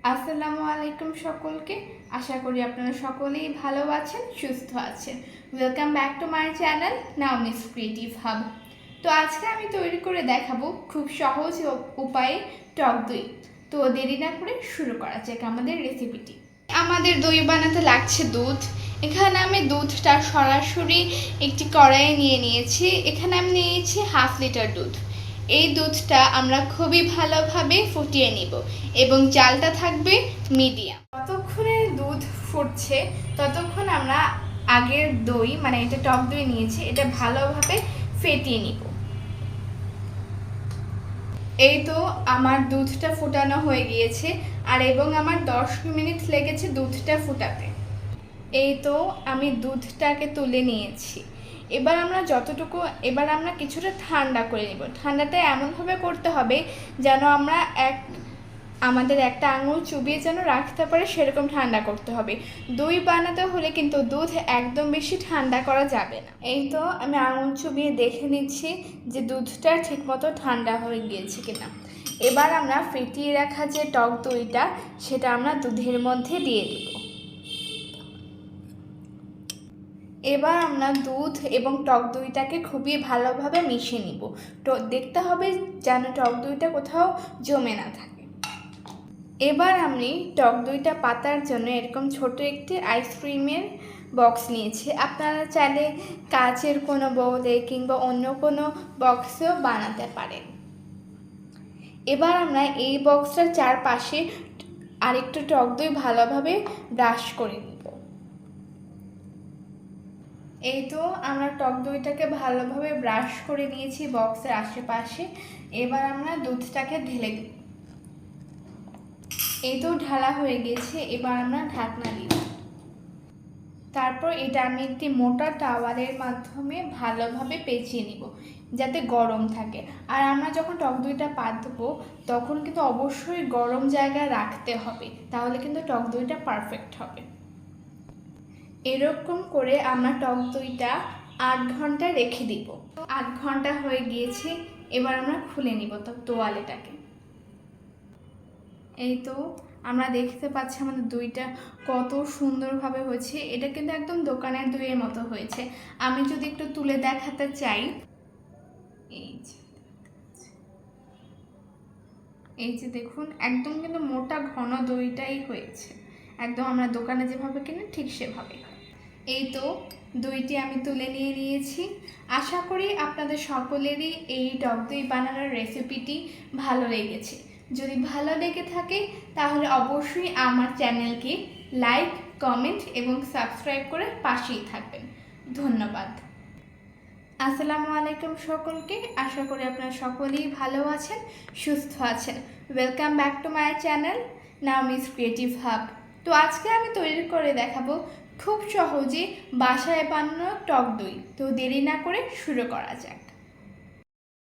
আসসালামু আলাইকুম সকলকে। আশা করি আপনারা সকলেই ভালো আছেন, সুস্থ আছেন। Welcome back to my channel Naomi's creative hub. তো আজকে আমি তৈরি করে দেখাবো খুব সহজ উপায়ে টক দই। তো দেরি না করে শুরু করা যাক আমাদের রেসিপিটি। আমাদের দই বানাতে লাগছে দুধ। এখানে আমি দুধটা সরাসরি একটি কড়াইয়ে নিয়ে নিয়েছি। এখানে আমি নিয়েছি 1/2 লিটার দুধ। এই দুধটা আমরা খুবই ভালোভাবে ফুটিয়ে নিব এবং জালটা থাকবে মিডিয়াম। যতক্ষণে দুধ ফুটছে ততক্ষণ আমরা আগের দই মানে এটা টক দই নিয়েছি, এটা ভালোভাবে ফেটিয়ে নিব। এই তো আমার দুধটা ফুটানো হয়ে গিয়েছে আর এবং আমার 10 মিনিট লেগেছে দুধটা ফুটাতে। এই তো আমি দুধটাকে তুলে নিয়েছি। এবার আমরা কিছুটা ঠান্ডা করে নেব। ঠান্ডাটা এমনভাবে করতে হবে যেন আমরা আমাদের একটা আঙুল চুবিয়ে যেন রাখতে পারে সেরকম ঠান্ডা করতে হবে। দই বানাতে হলে কিন্তু দুধ একদম বেশি ঠান্ডা করা যাবে না। এই তো আমি আঙুল চুবিয়ে দেখে নিচ্ছি যে দুধটা ঠিকমতো ঠান্ডা হয়ে গিয়েছে কিনা। এবার আমরা ফেটিয়ে রাখা যে টক দইটা সেটা আমরা দুধের মধ্যে দিয়ে দেব। এবার আমরা দুধ এবং টক দইটাকে খুবই ভালোভাবে মিশিয়ে নিব। তো দেখতে হবে যেন টক দইটা কোথাও জমে না থাকে। এবার আমি টক দইটা পাতার জন্য এরকম ছোট একটি আইসক্রিমের বক্স নিয়েছি। আপনারা চাইলে কাচের কোনো বোলে কিংবা অন্য কোনো বক্সেও বানাতে পারেন। এবার আমরা এই বক্সটার চারপাশে আরেকটু টক দই ভালোভাবে ব্রাশ করে নিব। এই তো আমরা টক দইটাকে ভালোভাবে ব্রাশ করে নিয়েছি বক্সের আশেপাশে। এবার আমরা দুধটাকে ঢেলে দিই। এই তো ঢালা হয়ে গেছে। এবার আমরা ঢাকনা দিব। তারপর এটা আমি একটি মোটা টাওয়ালের মাধ্যমে ভালোভাবে পেঁচিয়ে নিব যাতে গরম থাকে। আর আমরা যখন টক দইটা পাতবো তখন কিন্তু অবশ্যই গরম জায়গায় রাখতে হবে, তাহলে কিন্তু টক দইটা পারফেক্ট হবে। এরকম করে আমরা টক দইটা 8 ঘন্টা রেখে দিব। 8 ঘন্টা হয়ে গিয়েছে। এবার আমরা খুলে নিব তোয়ালেটাকে। এই তো আমরা দেখতে পাচ্ছি আমাদের দইটা কত সুন্দরভাবে হয়েছে। এটা কিন্তু একদম দোকানের দইয়ের মতো হয়েছে। আমি যদি একটু তুলে দেখাতে চাই, এই যে দেখুন একদম কিন্তু মোটা ঘন দইটাই হয়েছে, একদম আমরা দোকানে যেভাবে কিনি ঠিক সেভাবে। এই তো দইটি আমি তুলে নিয়েছি। আশা করি আপনাদের সকলেরই এই টক দই বানানোর রেসিপিটি ভালো লেগেছে। যদি ভালো লেগে থাকে তাহলে অবশ্যই আমার চ্যানেলকে লাইক, কমেন্ট এবং সাবস্ক্রাইব করে পাশেই থাকবেন। ধন্যবাদ। আসসালামু আলাইকুম সকলকে। আশা করি আপনারা সকলেই ভালো আছেন, সুস্থ আছেন। Welcome back to my channel Naomi's creative hub. তো আজকে আমি তৈরি করে দেখাবো খুব সহজে বাসায় বানানো টক দই। তো দেরি না করে শুরু করা যাক।